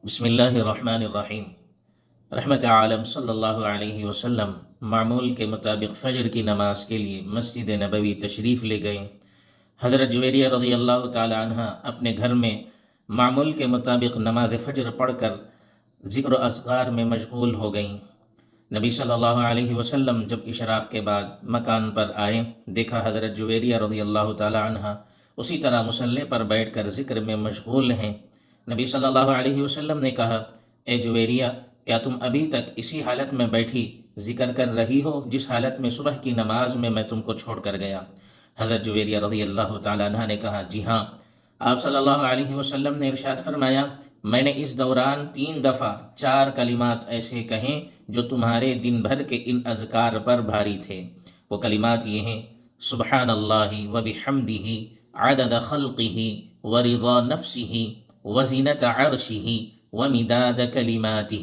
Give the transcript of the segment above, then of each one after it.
بسم اللہ الرحمن الرحیم۔ رحمت عالم صلی اللہ علیہ وسلم معمول کے مطابق فجر کی نماز کے لیے مسجد نبوی تشریف لے گئے۔ حضرت جویریہ رضی اللہ تعالی عنہ اپنے گھر میں معمول کے مطابق نماز فجر پڑھ کر ذکر و اذکار میں مشغول ہو گئیں۔ نبی صلی اللہ علیہ وسلم جب اشراق کے بعد مکان پر آئے، دیکھا حضرت جویریہ رضی اللہ تعالی عنہ اسی طرح مصلی پر بیٹھ کر ذکر میں مشغول ہیں۔ نبی صلی اللہ علیہ وسلم نے کہا، اے جویریہ، کیا تم ابھی تک اسی حالت میں بیٹھی ذکر کر رہی ہو جس حالت میں صبح کی نماز میں تم کو چھوڑ کر گیا؟ حضرت جویریہ رضی اللہ تعالیٰ عنہ نے کہا، جی ہاں۔ آپ صلی اللہ علیہ وسلم نے ارشاد فرمایا، میں نے اس دوران 3 دفعہ 4 کلمات ایسے کہیں جو تمہارے دن بھر کے ان اذکار پر بھاری تھے۔ وہ کلمات یہ ہیں: سبحان اللہ و بحمدہ عدد خلقہ ورضا نفسہ وزینت عرشہ ومداد کلماتہ۔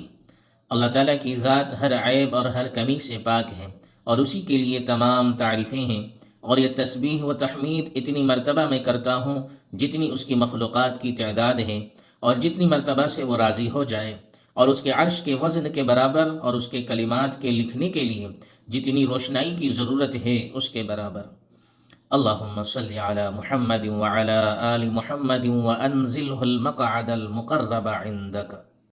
اللہ تعالیٰ کی ذات ہر عیب اور ہر کمی سے پاک ہے، اور اسی کے لیے تمام تعریفیں ہیں، اور یہ تسبیح و تحمید اتنی مرتبہ میں کرتا ہوں جتنی اس کی مخلوقات کی تعداد ہے، اور جتنی مرتبہ سے وہ راضی ہو جائے، اور اس کے عرش کے وزن کے برابر، اور اس کے کلمات کے لکھنے کے لیے جتنی روشنائی کی ضرورت ہے اس کے برابر۔ اللہم صلی علی محمد وعلی آل محمد وانزلہ المقعد المقرب عندک۔